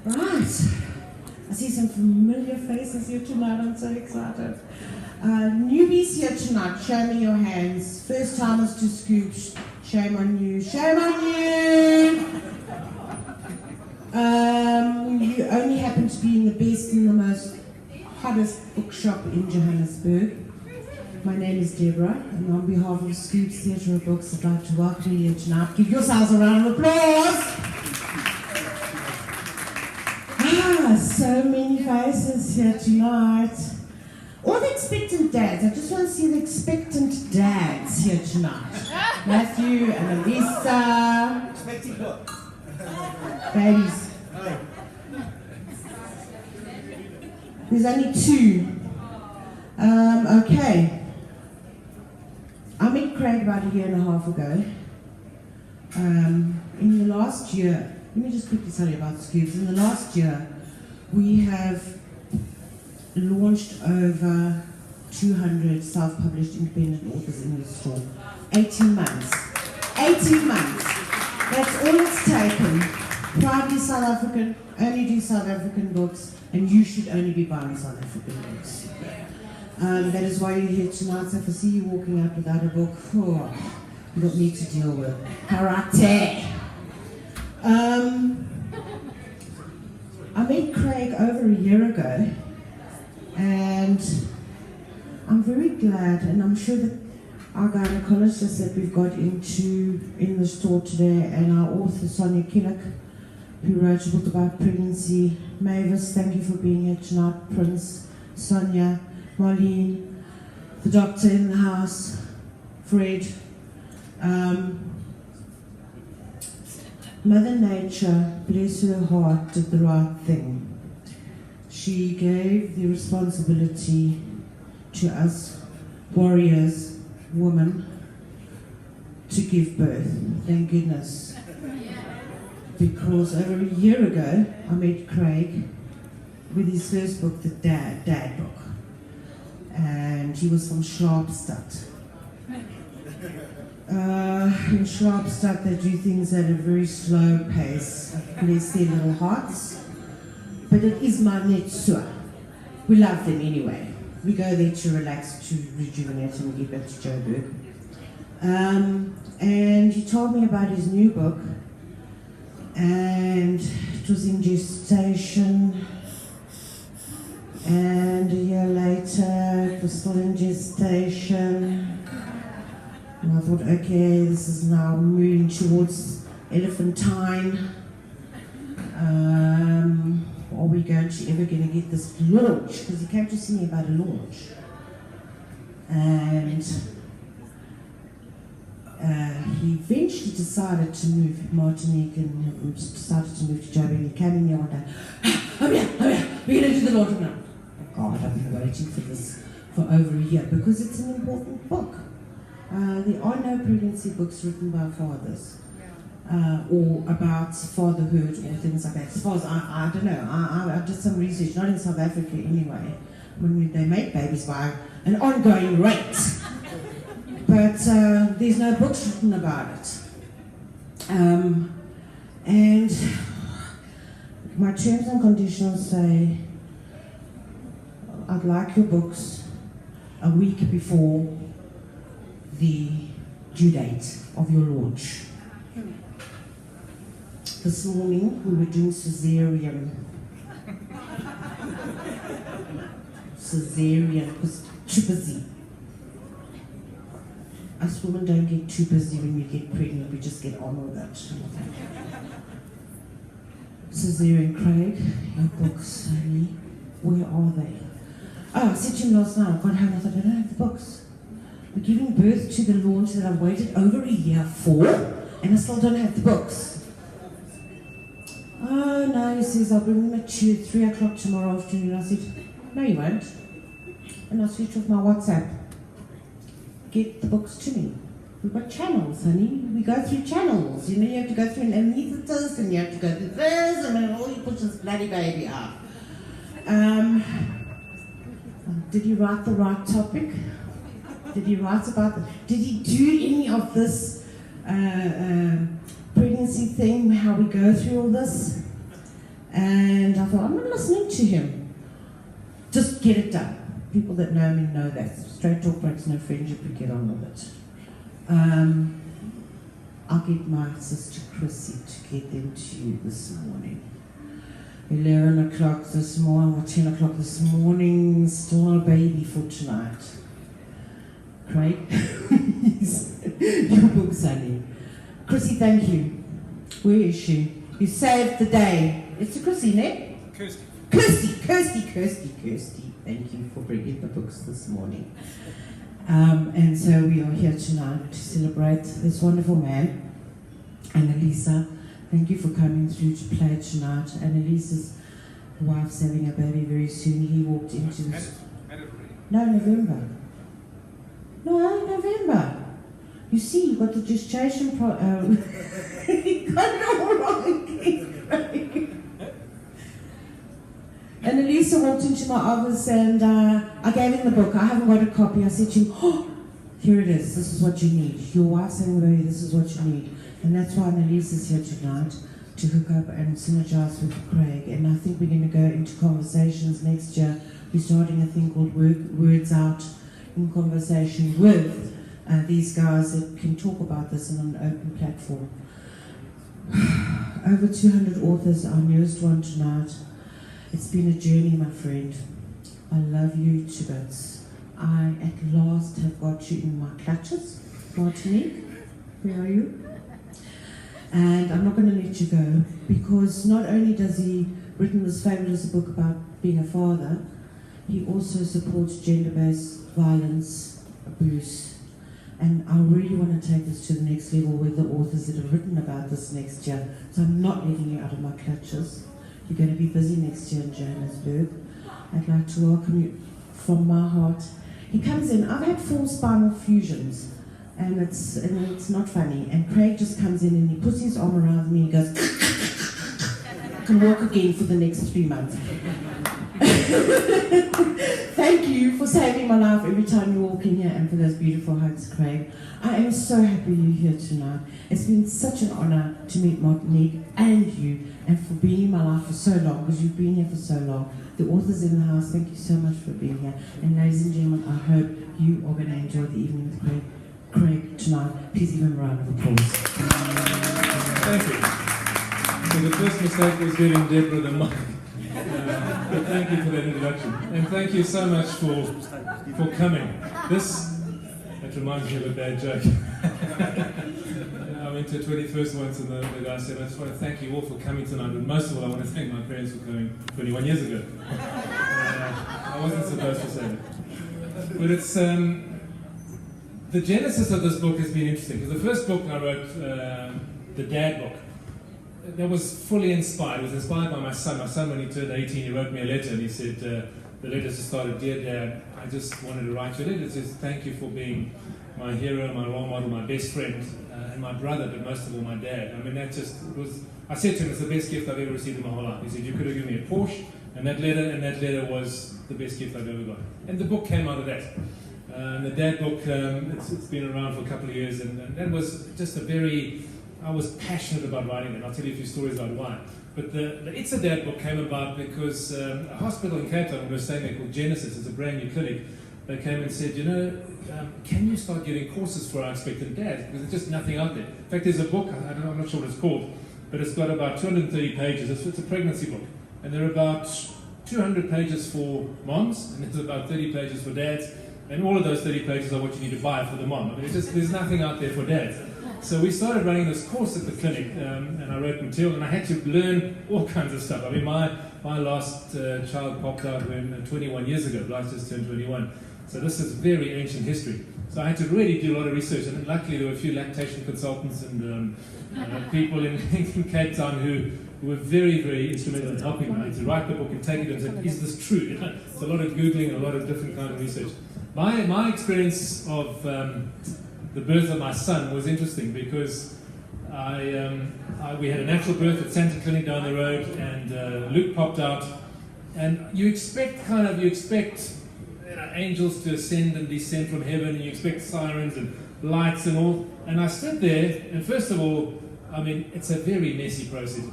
Right. I see some familiar faces here tonight. I'm so excited. Newbies here tonight, show me your hands. First timers to Scoop, shame on you. Shame on you! You only happen to be in the best and the most hottest bookshop in Johannesburg. My name is Deborah, and on behalf of Scoop's Theatre of Books, I'd like to welcome you here tonight. Give yourselves a round of applause! So many faces here tonight. All the expectant dads. I just want to see the expectant dads here tonight. Matthew and Elisa. Expecting what? Babies. There's only two. Okay. I met Craig about a year and a half ago. In the last year, let me just quickly tell you about Scoops. In the last year, we have launched over 200 self-published independent authors in the store. 18 months. 18 months. That's all it's taken. Proudly South African, only do South African books, and you should only be buying South African books. That is why you're here tonight. So if I see you walking out without a book, you don't need to deal with karate. I met Craig over a year ago, and I'm very glad, and I'm sure that our gynecologist that we've got in the store today, and our author Sonia Killick, who wrote a book about pregnancy. Mavis, thank you for being here tonight. Prince, Sonia, Marlene, the doctor in the house, Fred. Mother Nature, bless her heart, did the right thing. She gave the responsibility to us warriors, women, to give birth. Thank goodness. Because over a year ago, I met Craig with his first book, the Dad book. And he was from Sharpstad. In Sharpstad, they do things at a very slow pace. Bless their little hearts. But it is my Netsua. We love them anyway. We go there to relax, to rejuvenate, and get back to Joburg. And he told me about his new book. And it was in gestation. And a year later, it was still in gestation. And I thought, okay, this is now moving towards elephantine. Are we ever going to get this launch? Because he came to see me about a launch. And he eventually decided to move Martinique and decided to move to Joburg. And he came in here one day, we're going to do the launch now. God, I've been waiting for this for over a year because it's an important book. There are no pregnancy books written by fathers or about fatherhood or things like that. As far as I don't know, I did some research, not in South Africa anyway, when they make babies by an ongoing rate. But there's no books written about it. And my terms and conditions say, I'd like your books a week before the due date of your launch. This morning we were doing cesarean, because too busy. Us women don't get too busy when we get pregnant, we just get on with it. Cesarean, Craig, your books, honey, where are they? Oh, I said to him last night, I got home and I thought, I don't have the books. We're giving birth to the launch that I've waited over a year for, and I still don't have the books. Oh no, he says, I'll bring them at you at 3 o'clock tomorrow afternoon. I said, no you won't. And I switched off my WhatsApp. Get the books to me. We've got channels, honey. We go through channels. You know, you have to go through an anaesthetist, and you have to go through this, and then all you push this bloody baby out. Did he write the right topic? Did he write about the, did he do any of this pregnancy thing, how we go through all this? And thought, I'm not listening to him. Just get it done. People that know me know that. Straight talk breaks no friendship, we get on with it. I'll get my sister Chrissy to get them to you this morning. 11 o'clock this morning, or 10 o'clock this morning, still a baby for tonight. Craig, your book, Sonny. Chrissy, thank you. Where is she? You saved the day. It's a Chrissy, ne? Kirsty. Kirsty. Thank you for bringing the books this morning. And so we are here tonight to celebrate this wonderful man. Annalisa, thank you for coming through to play tonight. Annalisa's wife's having a baby very soon. He walked into this. November. You see, you got the gestation you got it all wrong again. And Annalisa walked into my office and I gave him the book. I haven't got a copy. I said to him, oh, here it is. This is what you need. Your wife's having a baby. This is what you need. And that's why Annalisa's here tonight, to hook up and synergize with Craig. And I think we're going to go into conversations next year. We're starting a thing called Words Out in conversation with these guys that can talk about this on an open platform. Over 200 authors, our newest one tonight. It's been a journey, my friend. I love you to bits. I at last have got you in my clutches. Martinique, where are you? And I'm not going to let you go, because not only does he written this fabulous book about being a father, he also supports gender-based violence, abuse. And I really want to take this to the next level with the authors that have written about this next year. So I'm not letting you out of my clutches. You're going to be busy next year in Johannesburg. I'd like to welcome you from my heart. He comes in, I've had 4 spinal fusions, and it's not funny. And Craig just comes in and he puts his arm around me and he goes, I can walk again for the next 3 months. Thank you for saving my life every time you walk in here, and for those beautiful hugs, Craig. I am so happy you're here tonight. It's been such an honor to meet Martinique and you, and for being in my life for so long, because you've been here for so long. The authors in the house, thank you so much for being here. And ladies and gentlemen, I hope you are going to enjoy the evening with Craig tonight. Please give him a round of applause. Thank you. So the first mistake was getting Deborah the mic. But thank you for that introduction. And thank you so much for coming. It reminds me of a bad joke. I went to a 21st once and the guy said, I just want to thank you all for coming tonight, but most of all I want to thank my parents for coming 21 years ago. I wasn't supposed to say that. But it's, the genesis of this book has been interesting, because the first book I wrote, the Dad book, that was fully inspired. It was inspired by my son. My son, when he turned 18, he wrote me a letter and he said, the letter just started, Dear Dad, I just wanted to write you a letter. It says, thank you for being my hero, my role model, my best friend, and my brother, but most of all my dad. I mean, that just was, I said to him, it's the best gift I've ever received in my whole life. He said, you could have given me a Porsche, and that letter was the best gift I've ever got. And the book came out of that. And the Dad book, it's been around for a couple of years, and that was just I was passionate about writing it. I'll tell you a few stories about why. But the It's a Dad book came about because a hospital in Cape Town, we were staying there, called Genesis, it's a brand new clinic. They came and said, can you start giving courses for our expectant dads? Because there's just nothing out there. In fact, there's a book, I'm not sure what it's called, but it's got about 230 pages. It's a pregnancy book. And there are about 200 pages for moms, and there's about 30 pages for dads. And all of those 30 pages are what you need to buy for the mom. I mean, there's nothing out there for dads. So we started running this course at the clinic, and I wrote material, and I had to learn all kinds of stuff. I mean, my last child popped out when 21 years ago. Last just turned 21. So this is very ancient history. So I had to really do a lot of research, and luckily there were a few lactation consultants and people in Cape Town who were very, very instrumental in helping me to write the book and take it and say, is this true? It's a lot of Googling and a lot of different kind of research. My experience of the birth of my son was interesting, because we had a natural birth at Santa Clinic down the road, and Luke popped out, and you expect angels to ascend and descend from heaven, and you expect sirens and lights and all. And I stood there, and first of all, I mean, it's a very messy process.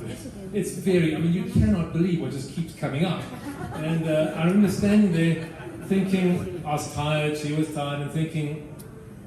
It's very, I mean, you cannot believe what just keeps coming out. And I remember standing there thinking, I was tired, she was tired, and thinking,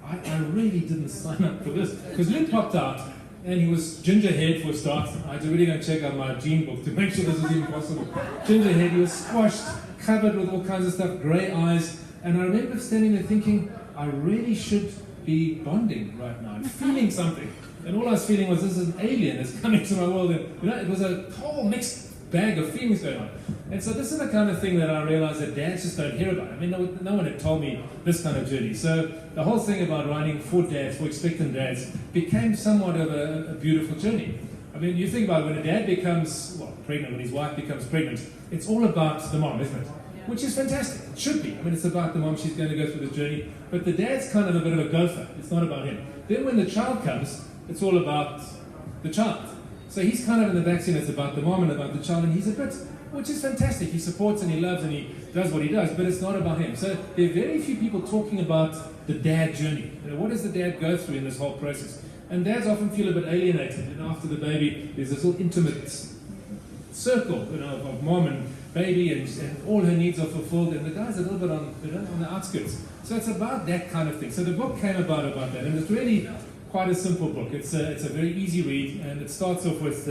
I really didn't sign up for this. Because Luke popped out, and he was ginger haired for a start. I had to really go and check out my gene book to make sure this was even possible. Ginger haired, he was squashed, covered with all kinds of stuff, grey eyes. And I remember standing there thinking, I really should be bonding right now, feeling something. And all I was feeling was, this is an alien that's coming to my world. And, you know, it was a whole mixed bag of feelings going on. And so this is the kind of thing that I realized that dads just don't hear about. I mean, no one had told me this kind of journey. So the whole thing about writing for dads, for expectant dads, became somewhat of a beautiful journey. I mean, you think about it, when a dad becomes, well, pregnant, when his wife becomes pregnant, it's all about the mom, isn't it? Which is fantastic. It should be. I mean, it's about the mom. She's going to go through the journey. But the dad's kind of a bit of a gopher. It's not about him. Then when the child comes, it's all about the child. So he's kind of in the vaccine. It's about the mom and about the child. And he's a bit, which is fantastic. He supports and he loves and he does what he does. But it's not about him. So there are very few people talking about the dad journey. You know, what does the dad go through in this whole process? And dads often feel a bit alienated. And after the baby, there's this little intimate circle, you know, of mom and baby, and all her needs are fulfilled, and the guy's a little bit on, you know, on the outskirts. So it's about that kind of thing. So the book came about that, and it's really quite a simple book. It's a very easy read, and it starts off with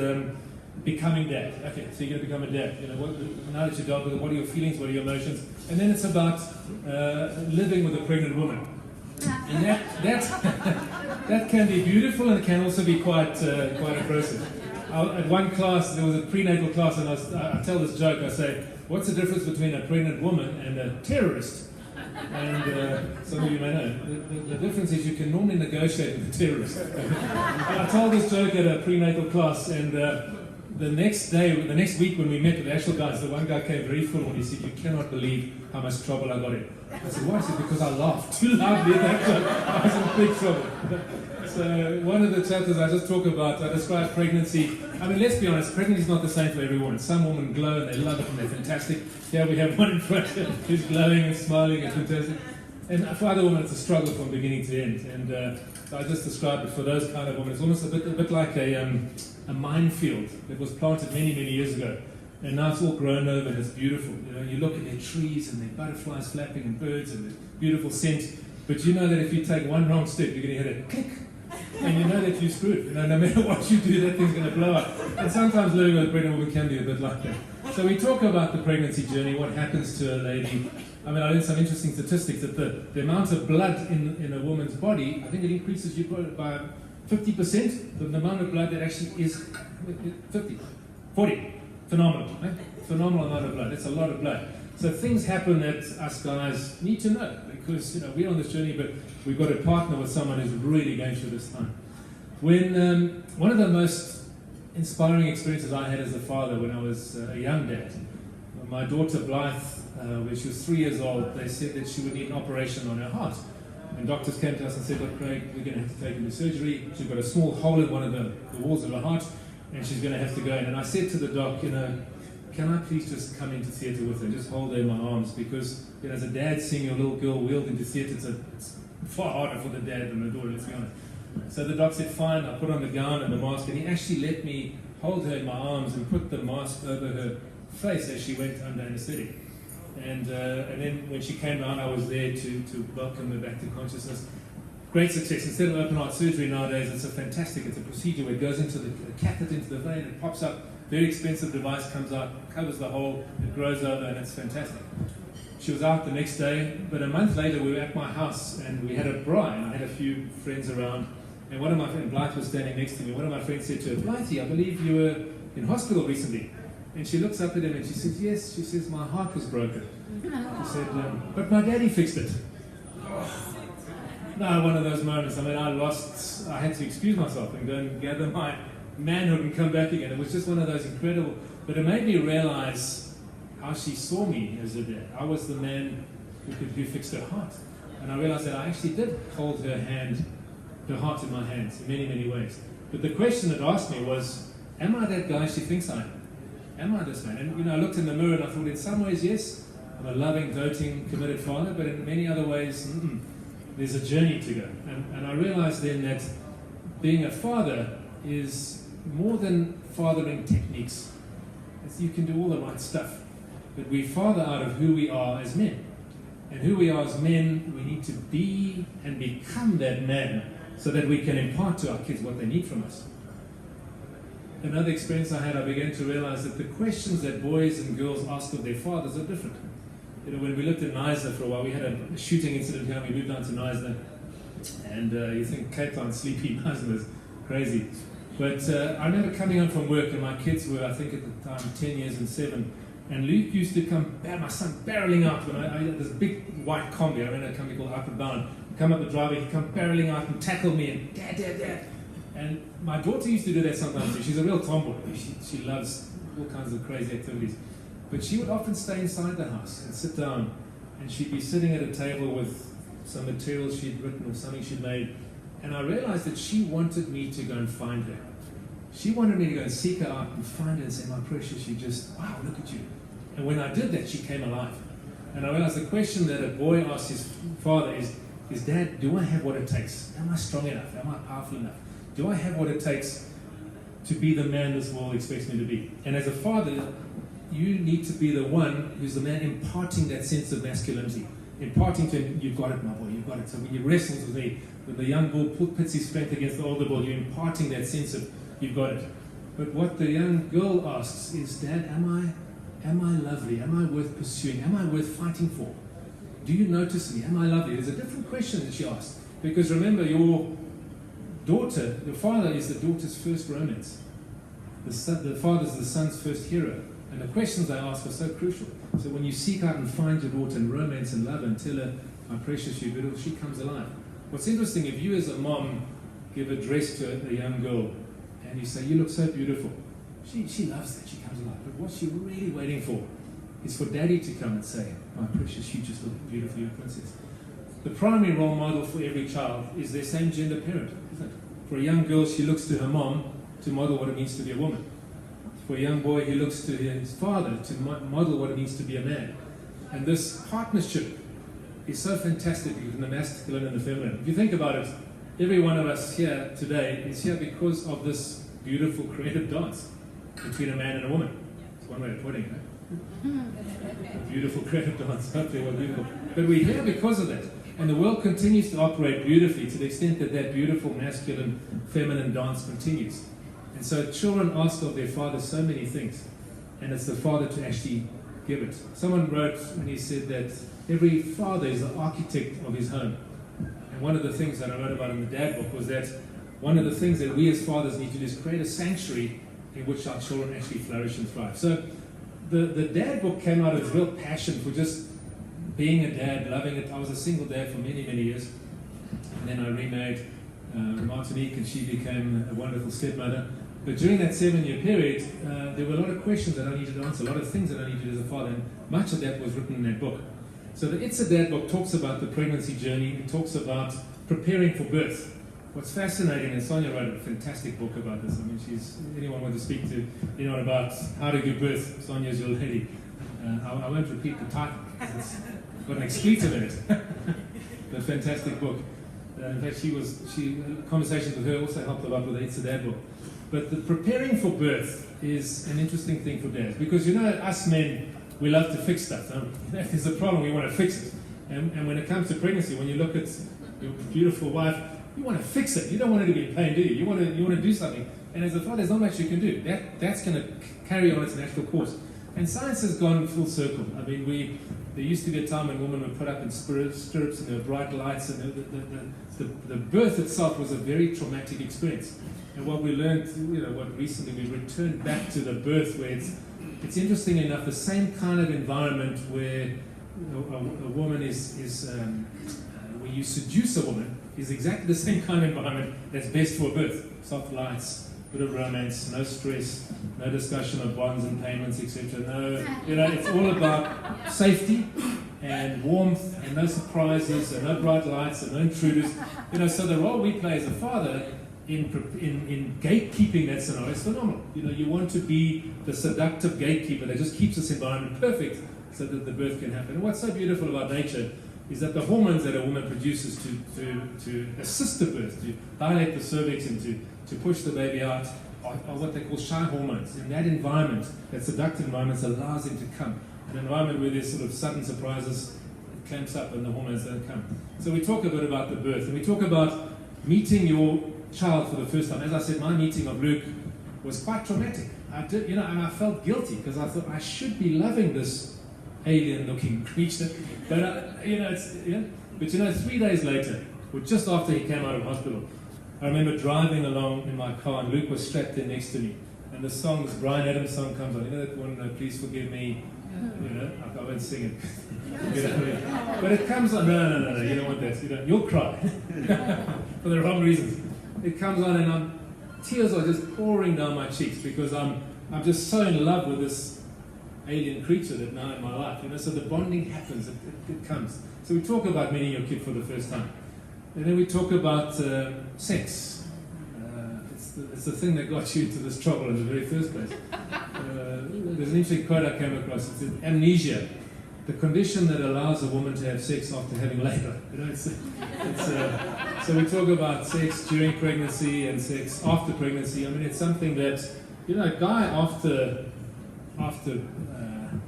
becoming dad. Okay, so you're going to become a dad. You know, now that you're dealt with it, what are your feelings, what are your emotions? And then it's about living with a pregnant woman. And that can be beautiful, and it can also be quite oppressive. At one class, there was a prenatal class, and I tell this joke. I say, what's the difference between a pregnant woman and a terrorist? And some of you may know. The difference is you can normally negotiate with a terrorist. I told this joke at a prenatal class, and the next week when we met with the actual guys, the one guy came very full and he said, you cannot believe how much trouble I got in. I said, why? He said, because I laughed too loudly at that joke. I was in big trouble. So one of the chapters I just talk about, I describe pregnancy. I mean, let's be honest, pregnancy is not the same for every woman. Some women glow and they love it and they're fantastic. Here we have one in front who's glowing and smiling and fantastic. And for other women, it's a struggle from beginning to end. And so I just described it for those kind of women. It's almost a bit like a minefield that was planted many, many years ago. And now it's all grown over and it's beautiful. You know, you look at their trees and their butterflies flapping and birds and the beautiful scent. But you know that if you take one wrong step, you're going to hit a click. And you know that you're screwed. You know, no matter what you do, that thing's going to blow up. And sometimes living with a pregnant woman can be a bit like that. So we talk about the pregnancy journey, what happens to a lady. I mean, I learned some interesting statistics that the amount of blood in a woman's body, I think it increases you by 50%. The amount of blood that actually is 40. Phenomenal. Right? Phenomenal amount of blood. That's a lot of blood. So things happen that us guys need to know, because you know we're on this journey, but we've got to partner with someone who's really going through this time. When one of the most inspiring experiences I had as a father when I was a young dad, my daughter Blythe, when she was 3 years old, they said that she would need an operation on her heart. And doctors came to us and said, look, Craig, we're going to have to take her to surgery. She's got a small hole in one of the walls of her heart, and she's going to have to go in. And I said to the doc, you know, can I please just come into theatre with her, just hold her in my arms, because you know, as a dad seeing your little girl wheeled into theatre, it's far harder for the dad than the daughter, let's be honest. So the doc said, fine, I put on the gown and the mask, and he actually let me hold her in my arms and put the mask over her face as she went under anaesthetic. And then when she came out, I was there to welcome her back to consciousness. Great success. Instead of open heart surgery nowadays, it's a procedure where it goes into the catheter into the vein, it pops up, very expensive device comes out, covers the hole, it grows over, and it's fantastic. She was out the next day, but a month later we were at my house and we had a braai, and I had a few friends around, and one of my friends, Blythe, was standing next to me. One of my friends said to her, Blythe, I believe you were in hospital recently. And she looks up at him and she says, yes. She says, my heart was broken. She said, but my daddy fixed it. No, one of those moments. I mean, I had to excuse myself and go and gather my manhood and come back again. It was just one of those incredible, but it made me realize how she saw me as a dad. I was the man who fixed her heart. And I realized that I actually did hold her heart in my hands in many, many ways. But the question it asked me was, am I that guy she thinks I am? Am I this man? And you know, I looked in the mirror and I thought, in some ways, yes, I'm a loving, doting, committed father, but in many other ways, there's a journey to go. And I realized then that being a father is more than fathering techniques. You can do all the right stuff, but we father out of who we are as men. And who we are as men, we need to be and become that man so that we can impart to our kids what they need from us. Another experience I had, I began to realize that the questions that boys and girls ask of their fathers are different. When we lived in Knysna for a while, we had a shooting incident here, we moved down to Knysna, and you think Cape Town, sleepy, Knysna was crazy. But I remember coming home from work, and my kids were, I think at the time, 10 years and 7, and Luke used to come, my son barreling out when I had this big white combi, I ran a company called Up and Down, come up the driveway, he'd come barreling out and tackle me, and dad, dad, dad. And my daughter used to do that sometimes too. She's a real tomboy. She loves all kinds of crazy activities. But she would often stay inside the house and sit down, and she'd be sitting at a table with some material she'd written or something she'd made, and I realized that she wanted me to go and find her. She wanted me to go and seek her out and find her and say, my precious, you just, wow, look at you. And when I did that, she came alive. And I realized the question that a boy asks his father is, Dad, do I have what it takes? Am I strong enough? Am I powerful enough? Do I have what it takes to be the man this world expects me to be? And as a father, you need to be the one who's the man imparting that sense of masculinity. Imparting to him, you've got it, my boy, you've got it. So when he wrestles with me, when the young bull pits his strength against the older bull, you're imparting that sense of, you've got it. But what the young girl asks is, Dad, am I lovely? Am I worth pursuing? Am I worth fighting for? Do you notice me? Am I lovely? There's a different question that she asked. Because remember, your daughter, the father is the daughter's first romance. The father's the son's first hero. And the questions they ask are so crucial. So when you seek out and find your daughter and romance and love and tell her, my precious, you beautiful, she comes alive. What's interesting, if you as a mom give a dress to a young girl and you say, you look so beautiful, she loves that, she comes alive. But what she's really waiting for is for daddy to come and say, my precious, you just look beautiful, you're a princess. The primary role model for every child is their same gender parent, isn't it? For a young girl, she looks to her mom to model what it means to be a woman. For a young boy, he looks to his father to model what it means to be a man. And this partnership is so fantastic between the masculine and the feminine. If you think about it, every one of us here today is here because of this beautiful creative dance between a man and a woman. It's one way of putting it. A beautiful creative dance. Hopefully we're beautiful. But we're here because of that. And the world continues to operate beautifully to the extent that that beautiful masculine, feminine dance continues. And so children ask of their father so many things, and it's the father to actually give it. Someone wrote when he said that every father is the architect of his home. And one of the things that I wrote about in the dad book was that one of the things that we as fathers need to do is create a sanctuary in which our children actually flourish and thrive. So the dad book came out of real passion for just being a dad, loving it. I was a single dad for many, many years. And then I remarried Martinique, and she became a wonderful stepmother. But during that 7-year period, there were a lot of questions that I needed to answer, a lot of things that I needed to do as a father, and much of that was written in that book. So the It's a Dad book talks about the pregnancy journey, it talks about preparing for birth. What's fascinating, and Sonia wrote a fantastic book about this. I mean, anyone want to speak to anyone about how to give birth, Sonia's your lady. I won't repeat the title, because it's got an expletive in it. But fantastic book. In fact, conversations with her also helped a lot with the It's a Dad book. But the preparing for birth is an interesting thing for dads, because you know, us men, we love to fix stuff. If there's a problem, we want to fix it. And when it comes to pregnancy, when you look at your beautiful wife, you want to fix it. You don't want her to be in pain, do you? You want to do something. And as a father, there's not much you can do. That's going to carry on its natural course. And science has gone full circle. I mean, there used to be a time when women were put up in stirrups and there were bright lights, and the birth itself was a very traumatic experience. And what we learned, what recently we returned back to the birth, where it's interesting enough, the same kind of environment where a woman is where you seduce a woman is exactly the same kind of environment that's best for birth. Soft lights, bit of romance, no stress, no discussion of bonds and payments, etc. It's all about safety and warmth and no surprises and no bright lights and no intruders. So the role we play as a father in gatekeeping that scenario is phenomenal. You want to be the seductive gatekeeper that just keeps this environment perfect so that the birth can happen. And what's so beautiful about nature is that the hormones that a woman produces to assist the birth, to dilate the cervix and to push the baby out are what they call shy hormones. In that environment, that seductive environment allows him to come. An environment where there's sort of sudden surprises, it clamps up and the hormones don't come. So we talk a bit about the birth, and we talk about meeting your child for the first time. As I said, my meeting of Luke was quite traumatic. And I felt guilty because I thought I should be loving this alien-looking creature. But, But 3 days later, or just after he came out of hospital, I remember driving along in my car and Luke was strapped in next to me. And the song, this Bryan Adams song comes on. You know that one, Please Forgive Me? I won't sing it. But it comes on. No, you don't want that. You'll cry. For the wrong reasons. It comes on and tears are just pouring down my cheeks because I'm just so in love with this alien creature that now in my life. So the bonding happens, it comes. So we talk about meeting your kid for the first time. And then we talk about sex. It's the thing that got you into this trouble in the very first place. There's an interesting quote I came across. It said, amnesia, the condition that allows a woman to have sex after having labor. So we talk about sex during pregnancy and sex after pregnancy. I mean, it's something that, a guy after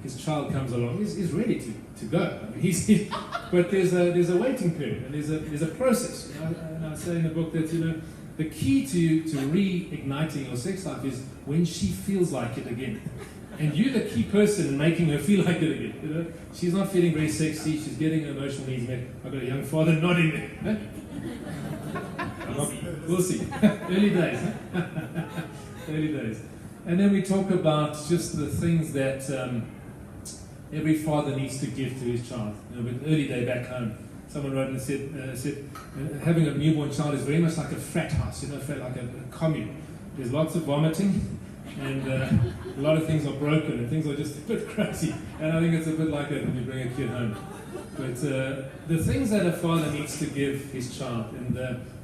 his child comes along is ready to go. I mean, but there's a waiting period and there's a process. And I say in the book that the key to reigniting your sex life is when she feels like it again. And you're the key person in making her feel like it again. She's not feeling very sexy. She's getting her emotional needs met. I've got a young father nodding there. We'll see. Early days. Early days. And then we talk about just the things that every father needs to give to his child. With early day back home, someone wrote and said having a newborn child is very much like a frat house, like a commune. There's lots of vomiting, and a lot of things are broken, and things are just a bit crazy. And I think it's a bit like that when you bring a kid home. But the things that a father needs to give his child, and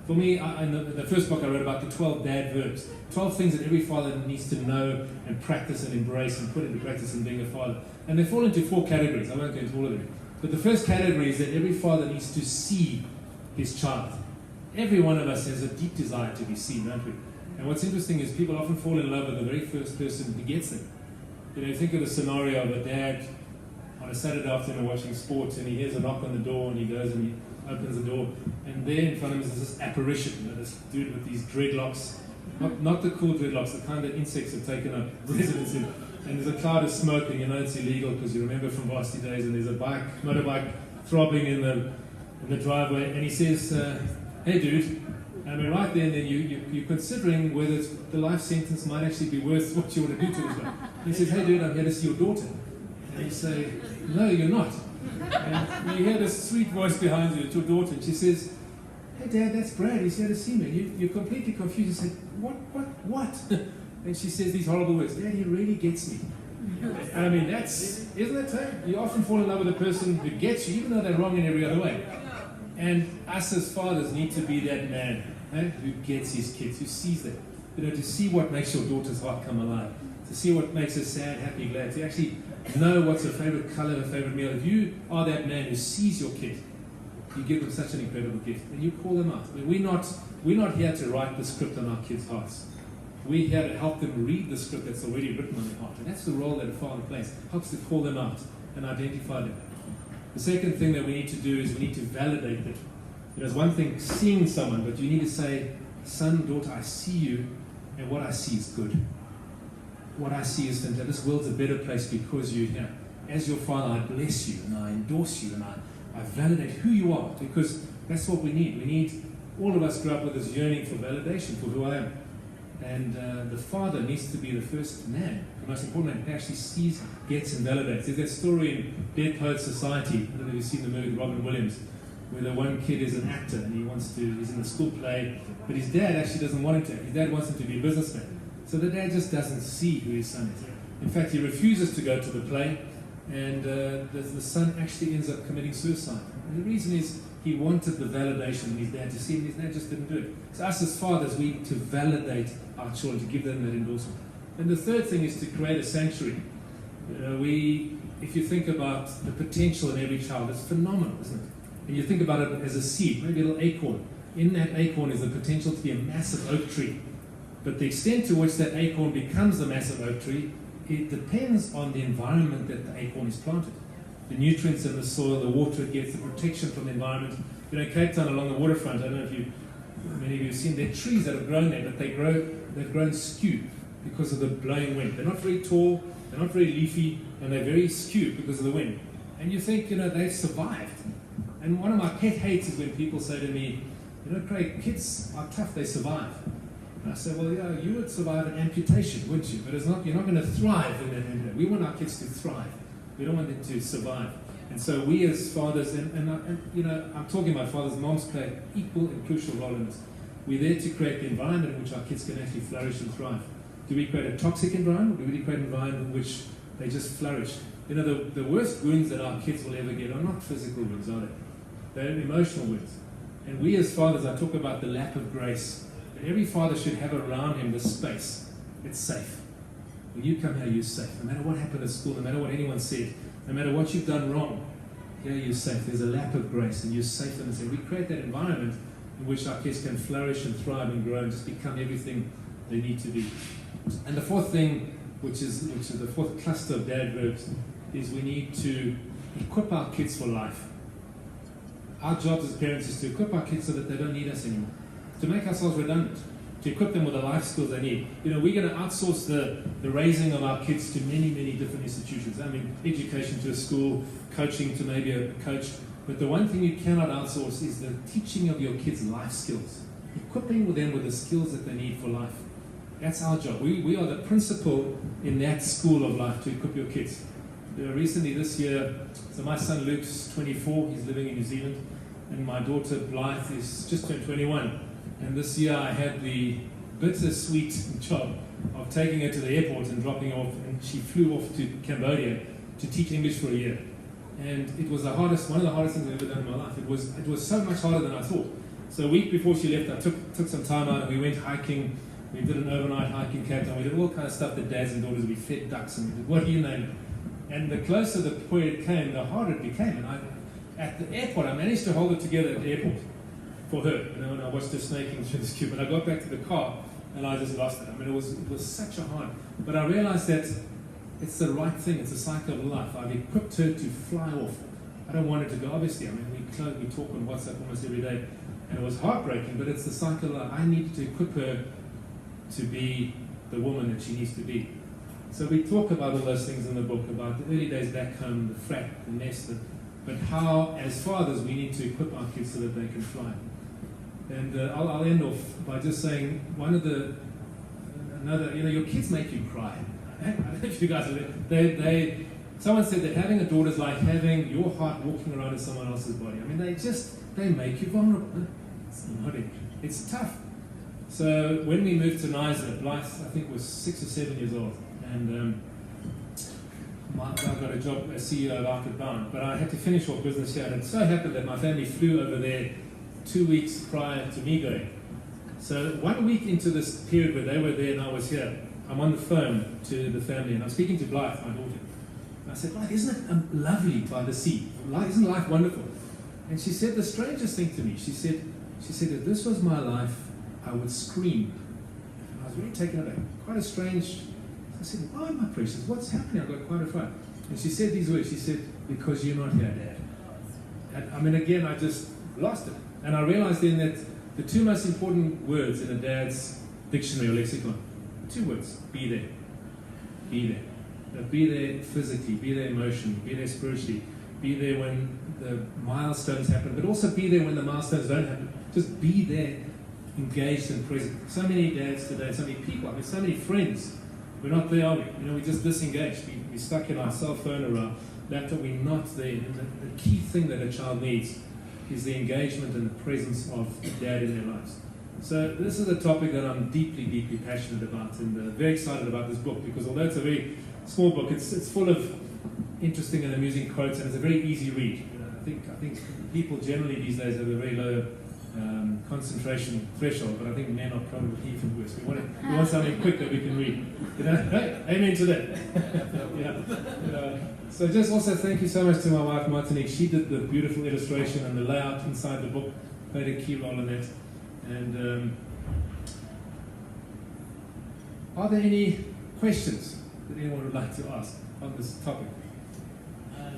for me, in the first book I wrote about the 12 bad verbs, 12 things that every father needs to know and practice and embrace and put into practice in being a father. And they fall into 4 categories. I won't go into all of them. But the first category is that every father needs to see his child. Every one of us has a deep desire to be seen, don't we? And what's interesting is people often fall in love with the very first person who gets them. Think of the scenario of a dad on a Saturday afternoon watching sports and he hears a knock on the door and he goes and he opens the door and there in front of him is this apparition, this dude with these dreadlocks. Not the cool dreadlocks, the kind that insects have taken up residence in. And there's a cloud of smoke, and it's illegal because you remember from varsity days. And there's a motorbike throbbing in the driveway. And he says, "Hey, dude." I mean, right then, you're considering whether the life sentence might actually be worth what you want to do to this guy. He says, "Hey, dude, I'm here to see your daughter." And you say, "No, you're not." And you hear this sweet voice behind you, it's your daughter, and she says, "Hey, Dad, that's Brad. He's here to see me." You're completely confused. You say, "What?" And she says these horrible words, "Dad, he really gets me." I mean, isn't that so? You often fall in love with a person who gets you, even though they're wrong in every other way. And us as fathers need to be that man who gets his kids, who sees them. To see what makes your daughter's heart come alive, to see what makes her sad, happy, glad, to actually know what's her favorite color, her favorite meal. If you are that man who sees your kid, you give them such an incredible gift, and you call them out. I mean, we're not here to write the script on our kids' hearts. We're here to help them read the script that's already written on their heart. And that's the role that a father plays. Helps to call them out and identify them. The second thing that we need to do is we need to validate them. It's one thing seeing someone, but you need to say, "Son, daughter, I see you, and what I see is good. What I see is that this world's a better place because you're here. As your father, I bless you, and I endorse you, and I validate who you are, because that's what we need. All of us grew up with this yearning for validation for who I am. And the father needs to be the first man, the most important man, who actually sees, gets, and validates. There's that story in Dead Poets Society, I don't know if you've seen the movie with Robin Williams, where the one kid is an actor and he's in a school play, but his dad actually doesn't want him to. His dad wants him to be a businessman. So the dad just doesn't see who his son is. In fact, he refuses to go to the play, and the son actually ends up committing suicide. And the reason is he wanted the validation of his dad to see him, and his dad just didn't do it. So us as fathers, we need to validate our children, to give them that endorsement. And the third thing is to create a sanctuary. If you think about the potential in every child, it's phenomenal, isn't it? And you think about it as a seed, maybe a little acorn. In that acorn is the potential to be a massive oak tree But the extent to which that acorn becomes a massive oak tree, it depends on the environment that the acorn is planted. The nutrients in the soil, the water it gets, the protection from the environment. You know, Cape Town along the waterfront, I don't know if many of you have seen, there are trees that have grown there, but they've grown skewed because of the blowing wind. They're not very tall, they're not very leafy, and they're very skewed because of the wind. And you think, you know, they've survived. And one of my pet hates is when people say to me, you know, Craig, kids are tough, they survive. And I say, well, yeah, you would survive an amputation, wouldn't you? But you're not going to thrive in that. We want our kids to thrive. We don't want them to survive. And so we as fathers, and you know, I'm talking about fathers, moms play an equal and crucial role in this. We're there to create the environment in which our kids can actually flourish and thrive. Do we create a toxic environment, or do we create an environment in which they just flourish? You know, the worst wounds that our kids will ever get are not physical wounds, are they? They're emotional wounds. And we as fathers, I talk about the lack of grace. That every father should have around him this space. It's safe. When you come here, you're safe. No matter what happened at school, no matter what anyone said, no matter what you've done wrong, here you're safe. There's a lack of grace, and you're safe in this. We create that environment in which our kids can flourish and thrive and grow and just become everything they need to be. And the fourth thing, which is the fourth cluster of dad verbs, is we need to equip our kids for life. Our job as parents is to equip our kids so that they don't need us anymore, to make ourselves redundant, to equip them with the life skills they need. You know, we're going to outsource the raising of our kids to many, many different institutions. I mean, education to a school, coaching to maybe a coach. But the one thing you cannot outsource is the teaching of your kids life skills, equipping them with the skills that they need for life. That's our job. We are the principal in that school of life to equip your kids. Recently this year, so my son Luke's 24, he's living in New Zealand, and my daughter Blythe is just turned 21. And this year I had the bittersweet job of taking her to the airport and dropping her off, and she flew off to Cambodia to teach English for a year. And it was one of the hardest things I've ever done in my life. It was so much harder than I thought. So a week before she left, I took some time out and we went hiking. We did an overnight hike in Cape Town. We did all kind of stuff that dads and daughters, we fed ducks and we did, what do you name it? And the closer the period came, the harder it became. And at the airport, I managed to hold it together at the airport for her. You know, and I watched her snaking through this queue. But I got back to the car and I just lost it. I mean, it was such a hard. But I realized that it's the right thing. It's a cycle of life. I've equipped her to fly off. I don't want her to go, obviously. I mean, we talk on WhatsApp almost every day. And it was heartbreaking, but it's the cycle of life. I needed to equip her to be the woman that she needs to be. So we talk about all those things in the book, about the early days back home, the frat, the nest, but how, as fathers, we need to equip our kids so that they can fly. And I'll end off by just saying, your kids make you cry. I don't know if you guys are someone said that having a daughter is like having your heart walking around in someone else's body. I mean, they make you vulnerable. It's tough. So when we moved to Nysa, Blythe, I think, was 6 or 7 years old. And I got a job as CEO of Outward Bound, but I had to finish off business here. And it so happened that my family flew over there 2 weeks prior to me going. So 1 week into this period where they were there and I was here, I'm on the phone to the family and I'm speaking to Blythe, my daughter. And I said, Blythe, isn't it lovely by the sea? Isn't life wonderful? And she said the strangest thing to me. She said, if this was my life, I would scream. And I was really taken aback. Quite a strange. I said, why, my precious? What's happening? I got quite a fright. And she said these words. She said, because you're not here, Dad. And I mean, again, I just lost it. And I realized then that the two most important words in a dad's dictionary or lexicon, 2 words: be there. Be there. Be there physically, be there emotionally, be there spiritually, be there when the milestones happen, but also be there when the milestones don't happen. Just be there, engaged and present. So many dads today, so many people, I mean, so many friends, we're not there, are we? You know, we're just disengaged. We're stuck in our cell phone or our laptop. We're not there. And the key thing that a child needs is the engagement and the presence of dad in their lives. So this is a topic that I'm deeply, deeply passionate about, and very excited about this book, because although it's a very small book, it's full of interesting and amusing quotes, and it's a very easy read. I think people generally these days have a very low concentration threshold, but I think men are probably even worse. We want something quick that we can read. You know, hey, amen to that. Yeah. So just also thank you so much to my wife Martinique. She did the beautiful illustration and the layout inside the book, played a key role in that. And Are there any questions that anyone would like to ask on this topic?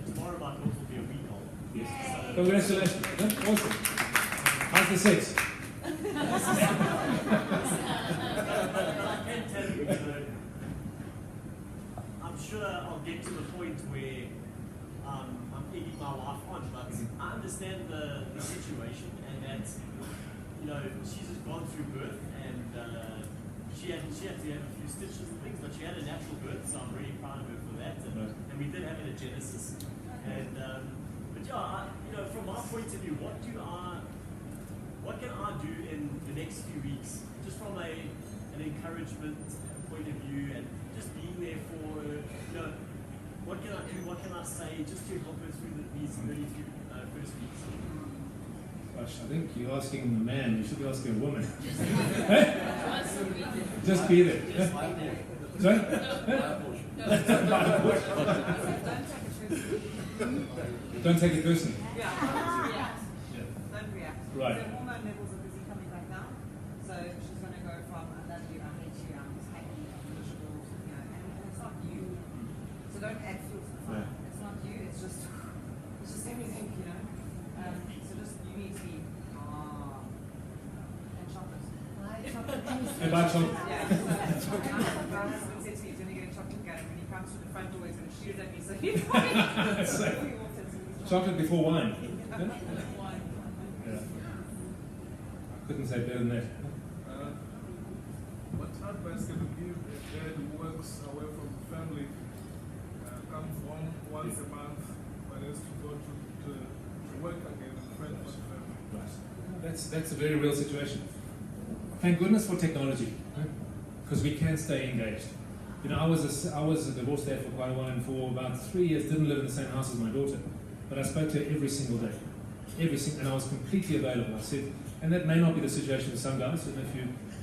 Tomorrow my daughter will be a week old. Yes. So Congratulations. Yeah, awesome. How's the sex? I can tell you, I'm sure I'll get to the point where I'm egging my wife on, but I understand the situation, and that, she's just gone through birth, and she had to have a few stitches and things, but she had a natural birth, so I'm really proud of her for that, and we did have it at Genesis. And but yeah, from my point of view, what can I do in the next few weeks, just from an encouragement point of view, and just being there for her, what can I do, what can I say, just to help her through these early first weeks? Gosh, I think you're asking a man, you should be asking a woman. Just be there. Sorry? Don't take it personally. Don't react. Right. The hormone levels are busy coming back down, so she's going to go from I love you, I hate you, I'm just happy, I'm miserable, and it's not you. So don't add fuel to the fire. Yeah. It's not you. It's just everything, So just you need to be and chocolate. And buy chocolate. Yeah. My husband said to me, he's going to get a chocolate gun. When he comes to the front door, he's going to shoot at me. So he's Chocolate before wine. Yeah. Couldn't say better than that. What advice can you give a dad who works away from family, comes home once a month, but has to go to work again and friend for the family? Right. That's a very real situation. Thank goodness for technology, because we can stay engaged. I was a divorced dad for quite a while, and for about 3 years didn't live in the same house as my daughter, but I spoke to her every single day, and I was completely available. I said, and that may not be the situation with some guys,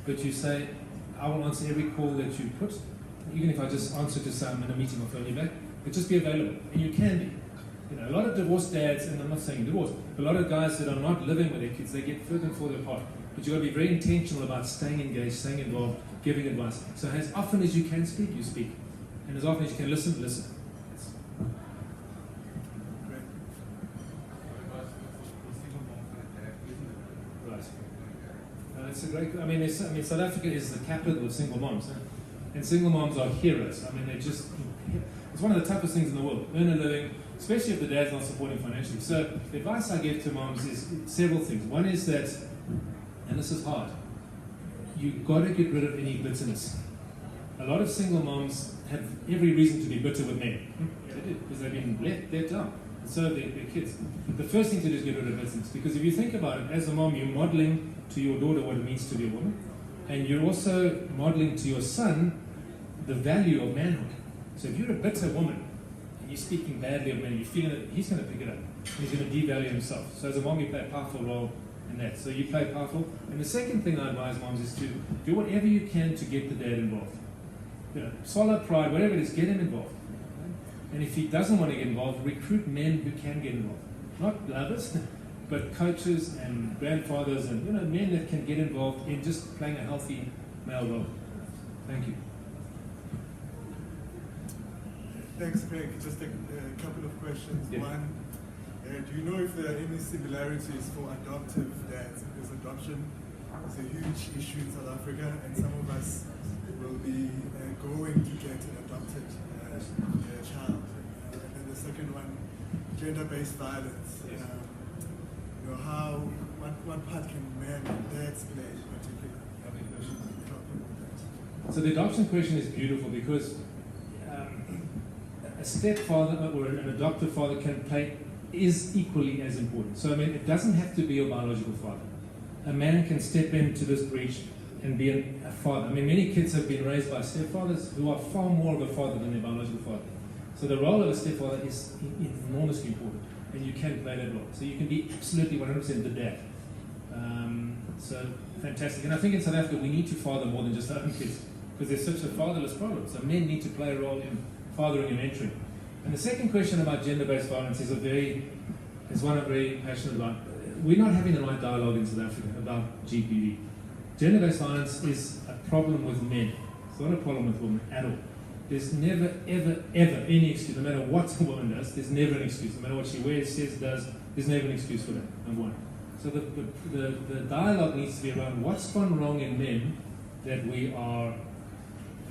but you say, I will answer every call that you put, even if I just answer to say I'm in a meeting or phone you back, but just be available, and you can be. A lot of divorced dads, and I'm not saying divorce, but a lot of guys that are not living with their kids, they get further and further apart. But you've got to be very intentional about staying engaged, staying involved, giving advice. So as often as you can speak, you speak. And as often as you can listen, listen. Right. It's a great, South Africa is the capital of single moms. And single moms are heroes. It's one of the toughest things in the world. Earn a living, especially if the dad's not supporting financially. So the advice I give to moms is several things. One is that, and this is hard, you've got to get rid of any bitterness. A lot of single moms have every reason to be bitter with men. They do, because they've been let down. And so have their kids. But the first thing to do is get rid of bitterness. Because if you think about it, as a mom, you're modeling to your daughter what it means to be a woman. And you're also modeling to your son the value of manhood. So if you're a bitter woman, and you're speaking badly of men, you're feeling that he's going to pick it up. He's going to devalue himself. So as a mom, you play a powerful role in that. So you play powerful. And the second thing I advise moms is to do whatever you can to get the dad involved. Swallow pride, whatever it is, get him involved. And if he doesn't want to get involved, recruit men who can get involved. Not lovers, but coaches and grandfathers and men that can get involved in just playing a healthy male role. Thank you. Thanks, Craig. Just a couple of questions. Yeah. One, do you know if there are any similarities for adoptive dads? Because adoption is a huge issue in South Africa, and some of us will be going to get an adopted child. And then the second one, gender-based violence. Yes. What part can men and dads play in particular? So the adoption question is beautiful because a stepfather or an adoptive father is equally as important. So it doesn't have to be your biological father. A man can step into this breach and be a father. Many kids have been raised by stepfathers who are far more of a father than their biological father. So the role of a stepfather is enormously important, and you can play that role. So you can be absolutely 100% the dad. So fantastic. And I think in South Africa we need to father more than just our own kids because there's such a fatherless problem. So men need to play a role in fathering and mentoring. And the second question about gender-based violence is one I'm very passionate about. We're not having the right dialogue in South Africa about GBV. Gender-based violence is a problem with men. It's not a problem with women at all. There's never, ever, ever any excuse. No matter what a woman does, there's never an excuse. No matter what she wears, says, does, there's never an excuse for that, number one. So the dialogue needs to be around what's gone wrong in men that we are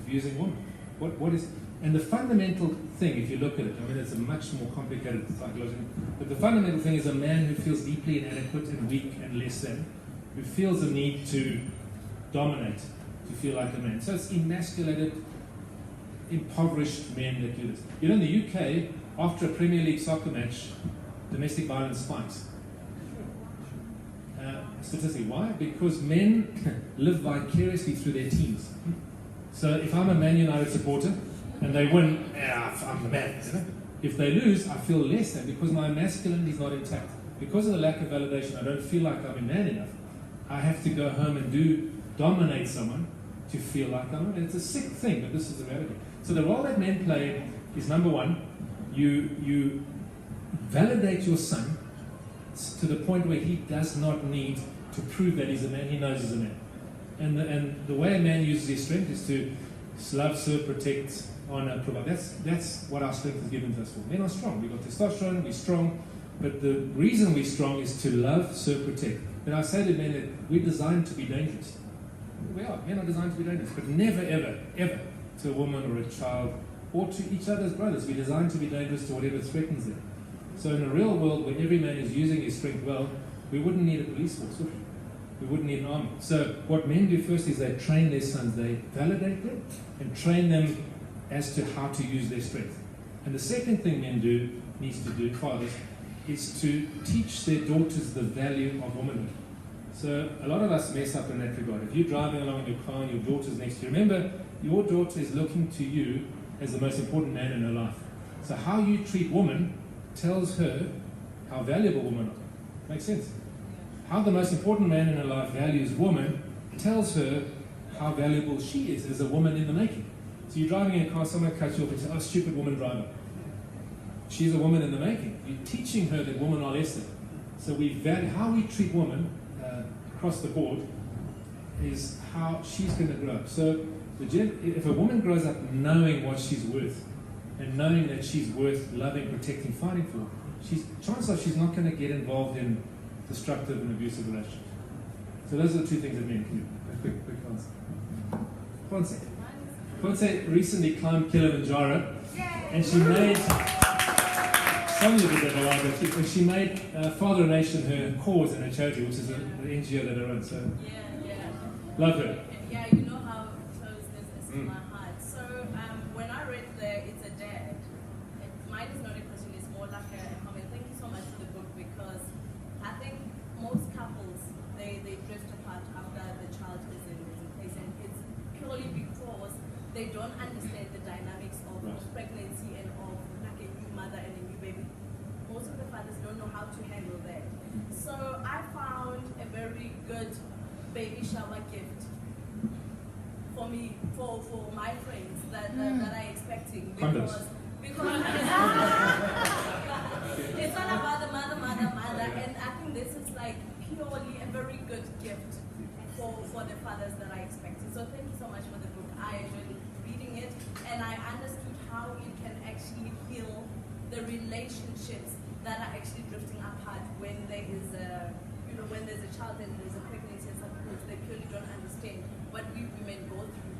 abusing women. What is... And the fundamental thing, if you look at it, I mean, it's a much more complicated psychological, but the fundamental thing is a man who feels deeply inadequate and weak and less than, who feels a need to dominate, to feel like a man. So it's emasculated, impoverished men that do this. You know, in the UK, after a Premier League soccer match, domestic violence spikes. Statistically, why? Because men live vicariously through their teams. So if I'm a Man United supporter and they win, I'm the man. You know? If they lose, I feel less than because my masculinity is not intact. Because of the lack of validation, I don't feel like I'm a man enough. I have to go home and dominate someone to feel like I'm a man. It's a sick thing, but this is the reality. So the role that men play is, number one, you validate your son to the point where he does not need to prove that he's a man. He knows he's a man. And the way a man uses his strength is to love, serve, protect, honor, provide. That's what our strength is given to us for. Men are strong. We've got testosterone, we're strong. But the reason we're strong is to love, serve, protect. And I say to men that we're designed to be dangerous. We are. Men are designed to be dangerous. But never, ever, ever to a woman or a child or to each other's brothers. We're designed to be dangerous to whatever threatens them. So in a real world where every man is using his strength well, we wouldn't need a police force, would we? We wouldn't need an army. So what men do first is they train their sons. They validate them and train them as to how to use their strength. And the second thing men needs to do, fathers, is to teach their daughters the value of womanhood. So a lot of us mess up in that regard. If you're driving along in your car and your daughter's next to you, remember, your daughter is looking to you as the most important man in her life. So how you treat women tells her how valuable women are. Makes sense? How the most important man in her life values woman tells her how valuable she is as a woman in the making. So you're driving in a car, someone cuts you off and says, "Oh, stupid woman driver." She's a woman in the making. You're teaching her that women are less than. So we value how we treat women across the board is how she's going to grow up. So if a woman grows up knowing what she's worth and knowing that she's worth loving, protecting, fighting for, chances are she's not going to get involved in destructive and abusive relationships. So those are the two things that men can do. A quick answer. Ponce recently climbed Kilimanjaro, and she made, some of you did that a while ago, but she made Father Nation her cause and her charity, which is the NGO that I run. So love her. Yeah, you know how close this is to my heart. So when I read It's a Dad, mine is not a question, it's more like a comment. Thank you so much for the book, because I think most couples, they drift apart after the child is in place, and it's purely because they don't understand the dynamics of pregnancy and of like a new mother and a new baby. Most of the fathers don't know how to handle that. So I found a very good baby shower gift for me, for my friends that are expecting, because it's all about the mother, and I think this is like purely a very good gift for the fathers that are expecting. So thank you so much for the book. I enjoyed reading it, and I understood how it can actually heal the relationships that are actually drifting apart when there is when there's a child and there's a pregnancy, and some people they purely don't understand what we women go through.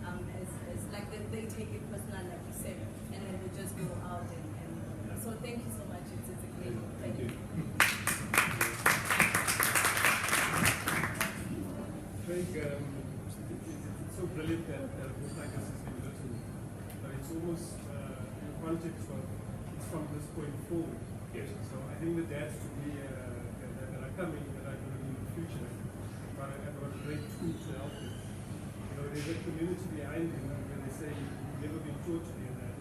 As like they take it personal, like you said, and then they just go out and so thank you so much. It's a great book. Thank you. Craig, it's so brilliant that books like this has been written, but it's almost in context of it's from this point forward. Yes. So I think the dads to be that are coming, that are going to be in the future, have got a great tool to help them. You know, there's a community behind them where they say you've never been taught to be a dad,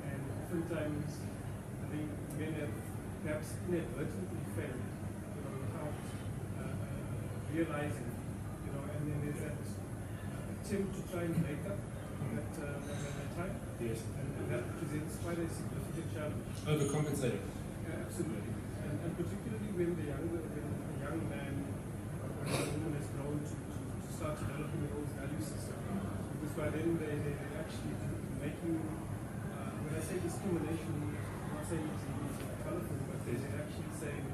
and oftentimes I think men have perhaps inadvertently failed, you know, without realizing. And then there's that attempt to try and make up that time. Yes. And that presents quite a significant challenge. Overcompensating. Absolutely. And particularly when a young man or a woman has grown to start developing their own value system. Because but then they actually making, when I say discrimination, I'm not saying it's colorful, but they're actually saying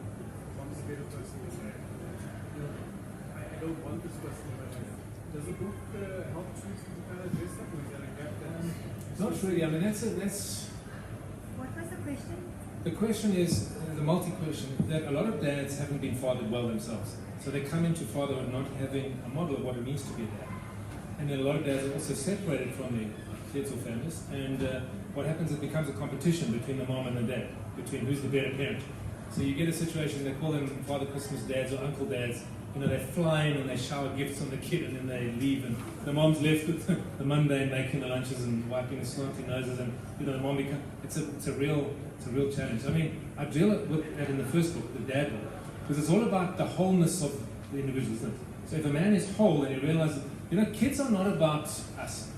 mom's a better person than dad. You know, I don't want this person in my life. Does the book help to kind of address that, or is that a gap that's... Not really. I mean, that's. What was the question? The question is, the multi-question, that a lot of dads haven't been fathered well themselves. So they come into fatherhood not having a model of what it means to be a dad. And then a lot of dads are also separated from their kids or families. And what happens is it becomes a competition between the mom and the dad, between who's the better parent. So you get a situation, they call them Father Christmas dads or Uncle dads. You know, they fly in and they shower gifts on the kid and then they leave, and the mom's left with the mundane making the lunches and wiping the slanty noses, and you know the mom becomes, it's a real challenge. I mean, I deal with that in the first book, the dad book, because it's all about the wholeness of the individual, isn't it? So if a man is whole and he realizes, you know, kids are not about us.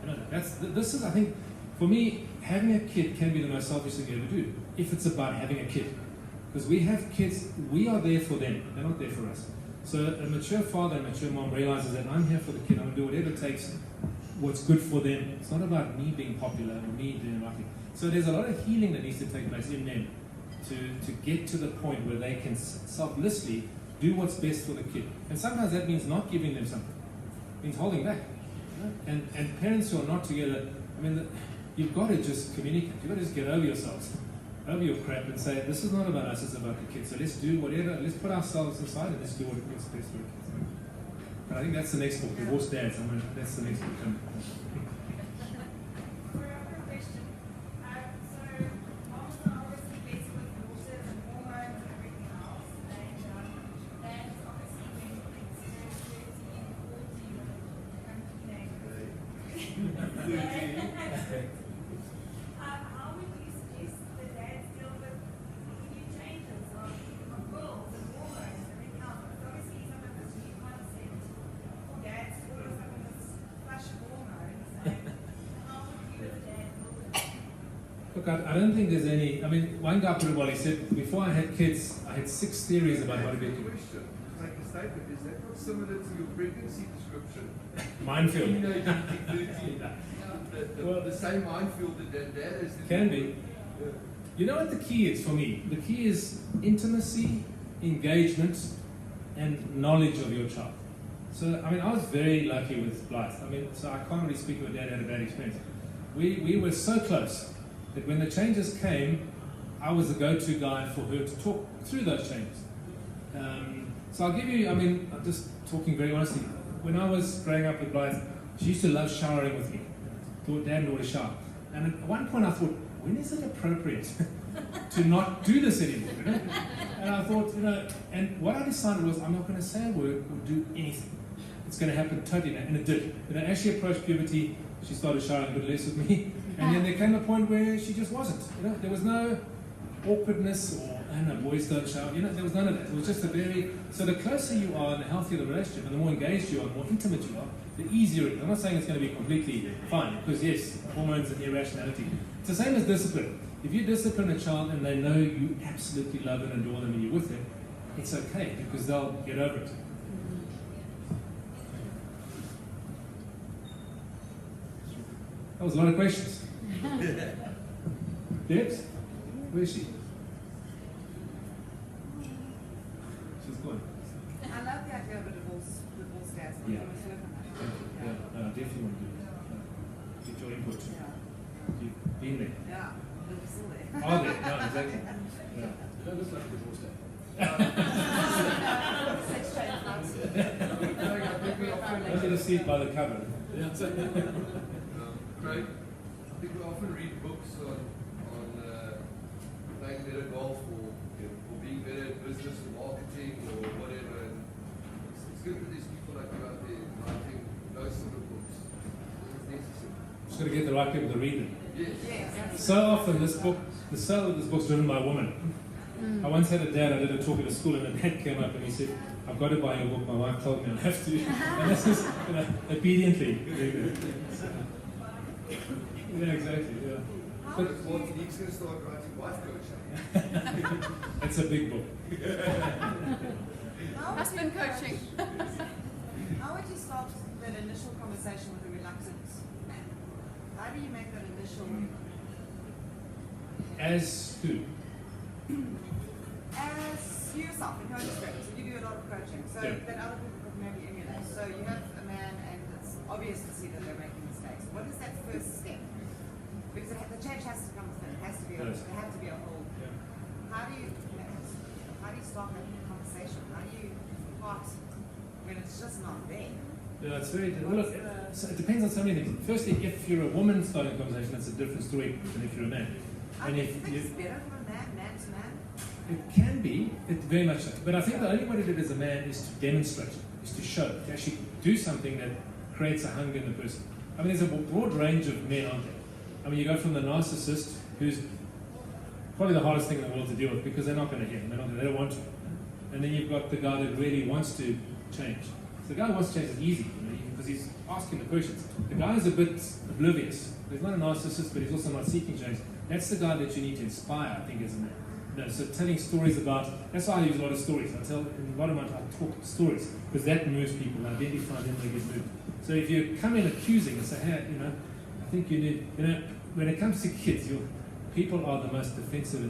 You know, this is, I think, for me, having a kid can be the most selfish thing you ever do, if it's about having a kid. Because we have kids, we are there for them, they're not there for us. So a mature father and a mature mom realizes that I'm here for the kid, I'm going to do whatever it takes, what's good for them. It's not about me being popular or me doing the right thing. So there's a lot of healing that needs to take place in them to get to the point where they can selflessly do what's best for the kid. And sometimes that means not giving them something. It means holding back. You know? And parents who are not together, I mean, you've got to just communicate. You've got to just get over yourselves, over your crap, and say, this is not about us, it's about the kids. So let's do whatever, let's put ourselves aside and let's do what's best for the kids. But I think that's the next book, Divorced Dads. I mean, that's the next book coming. How would you suggest the dads deal with new changes of girls and hormones and everything else? Because obviously some of this new concept for dads to all of a sudden this flush of hormones, and how would you as a dad deal with that? Look, I don't think there's any, I mean, one guy put it well, he said, before I had kids, I had 6 theories about how to be a kid. Question. Make a statement. Is that not similar to your pregnancy description? Minefield. Teenage, 13. The same minefield that dad is. Can be. You know what the key is for me? The key is intimacy, engagement, and knowledge of your child. So, I mean, I was very lucky with Blythe. I mean, so I can't really speak of dad had a bad experience. We were so close that when the changes came, I was the go-to guy for her to talk through those changes. So I'll give you, I mean, I'm just talking very honestly. When I was growing up with Blythe, she used to love showering with me. Thought dad would always shower. And at one point I thought, when is it appropriate to not do this anymore? You know? And I thought, you know, and what I decided was I'm not going to say a word or do anything. It's going to happen totally, and it did. You know, as she approached puberty, she started showering a bit less with me, and then there came a point where she just wasn't. You know, there was no awkwardness or, I don't know, boys don't shower. You know, there was none of that. It was just a very. So the closer you are, and the healthier the relationship, and the more engaged you are, the more intimate you are, the easier it is. I'm not saying it's going to be completely fine, because yes, hormones and irrationality. It's the same as discipline. If you discipline a child and they know you absolutely love and adore them and you're with them, it's okay because they'll get over it. That was a lot of questions. Debs? Where is she? She's gone. I love the idea of a divorce dad. Yeah. Yeah, definitely want to do that. Get your input. Yeah. You've been there. Yeah. They're still there. Are they? No, exactly. Yeah. You don't look like a divorced dad. Sex change loves. I want you to see it by the cover. Yeah, Craig, I think we often read books on playing better golf or being better at business or marketing or whatever. And it's good that there's people like you out there writing those sort of books. It's necessary. Just got to get the right people to read it. Yes. So often the sale of this book's driven by a woman. I once had a dad, I did a talk at a school, and a dad came up and he said, I've got to buy your book, my wife told me I have to. And this is, you know, obediently. Yeah, exactly, yeah. But he's going to start writing life coaching. It's a big book. How would Husband coaching. How would you start that initial conversation with a reluctant man? How do you make that initial? As who? As yourself in coaching experience, we give you a lot of coaching, so Yeah. that other people could maybe emulate. So you have a man, and it's obvious to see that they're making mistakes. What is that first step? Because the change has to come within. It has to be. Yes. There have to be a whole. Yeah. How do you start that conversation? How do you part when it's just not there? Yeah, it's very well. Look, so it depends on so many things. Firstly, if you're a woman starting a conversation, that's a different story than if you're a man. And I if think you, it's better from a man to man. it can be, it very much so. But I think the only way to do it as a man is to demonstrate, is to show, to actually do something that creates a hunger in the person. I mean, there's a broad range of men, aren't there? I mean, you go from the narcissist, who's probably the hardest thing in the world to deal with because they're not going to hear, they don't want to. And then you've got the guy that really wants to change. So the guy who wants to change is easy, because he's asking the questions. The guy is a bit oblivious. He's not a narcissist, but he's also not seeking change. That's the guy that you need to inspire, I think, as a man. No, so telling stories about, that's why I use a lot of stories. I talk stories, because that moves people, I identify them, they get moved. So if you come in accusing and say, hey, I think you need, when it comes to kids, people are the most defensive.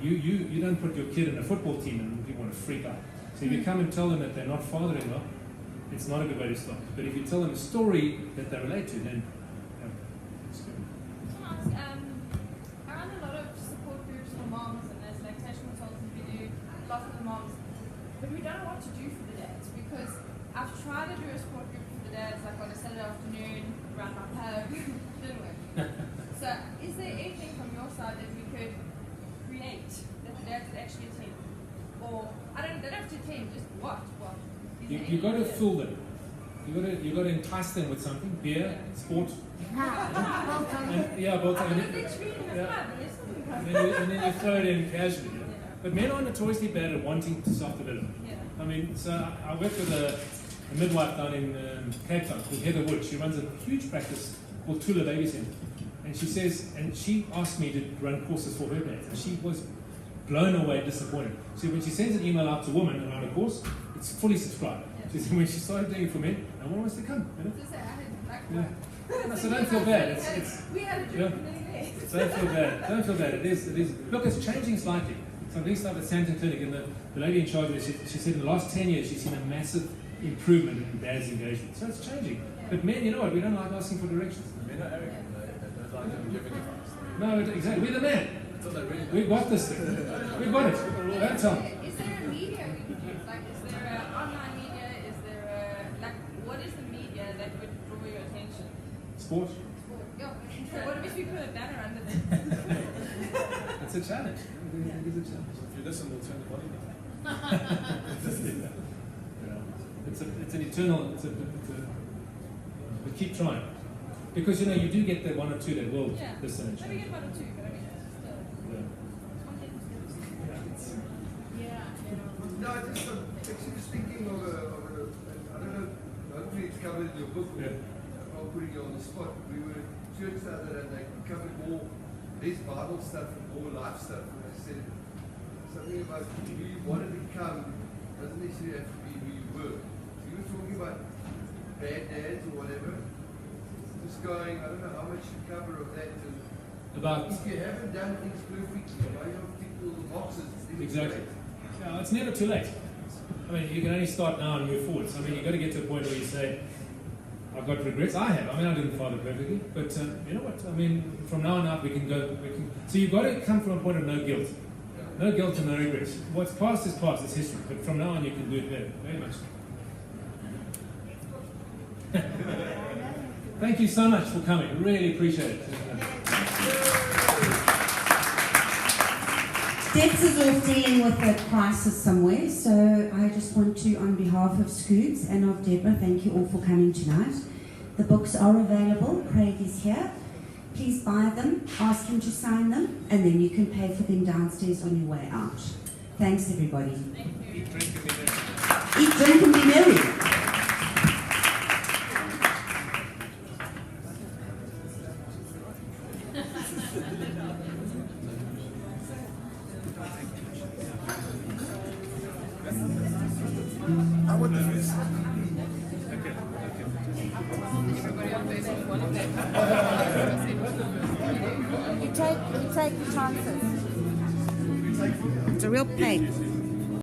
You don't put your kid in a football team and people want to freak out. So if you come and tell them that they're not father-in-law, it's not a good way to start. But if you tell them a story that they relate to, then it's good. I run a lot of support groups for moms, and as lactation consultants we do a lot for the moms, but we don't know what to do for the dads, because I've tried to do a support group for the dads like on a Saturday afternoon around my pub. Didn't work. So is there anything from your side that we could create that the dads would actually attend? Or they don't have to attend, just what? You've got to fool them. You've got to entice them with something, beer, sport. And then you throw it in casually. Yeah? But men are notoriously bad at wanting to self-develop. Yeah. I mean, so I work with a midwife down in Cape Town called Heather Wood. She runs a huge practice called Tula Baby Center. And she says, and she asked me to run courses for her dads. And she was blown away, disappointed. So when she sends an email out to women around a course, it's fully subscribed. She said when she started doing it for men, no one wants to come. So don't feel bad. We had a drink for many days. Don't feel bad. Don't feel bad. It is. Look, it's changing slightly. So I'm doing stuff at Santon Clinic, and the lady in charge of it, she said in the last 10 years she's seen a massive improvement in dad's engagement. So it's changing. But men, you know what? We don't like asking for directions. Men are arrogant. They don't like giving advice. No, exactly. We're the man. We've got this thing. We've got it. Don't tell me. Is there a media we could use? Like, is there an online media? Is there what is the media that would draw your attention? Sport. Yeah. So what if you put a banner under there? That's a challenge. It is a challenge. If you listen, we'll turn the volume down. It's an eternal. But keep trying, because you do get the one or two that will listen and Maybe change. get one or two, but I mean, still. No, I just actually thinking of I don't know, hopefully it's covered in your book. Yeah. I'm putting you on the spot. We were at church the other day and they covered more, less Bible stuff and more life stuff. And they said something about who you want to become doesn't necessarily have to be who you were. So you were talking about bad dads or whatever. Just going, I don't know how much you cover of that. About If you haven't done things perfectly, why you don't tick all the boxes? exactly. Yeah, it's never too late. I mean, you can only start now and move forward. So, I mean, you've got to get to a point where you say, I've got regrets. I have. I mean, I didn't father perfectly. But you know what? I mean, from now on out, we can go. So you've got to come from a point of no guilt. No guilt and no regrets. What's past is past. It's history. But from now on, you can do it better. Very much. Thank you so much for coming. Really appreciate it. Debs is off dealing with a crisis somewhere, so I just want to, on behalf of Scoots and of Deborah, thank you all for coming tonight. The books are available. Craig is here. Please buy them, ask him to sign them, and then you can pay for them downstairs on your way out. Thanks, everybody. Thank you. Eat, drink, and be merry. I want the first. Okay. You take the chances. It's a real play.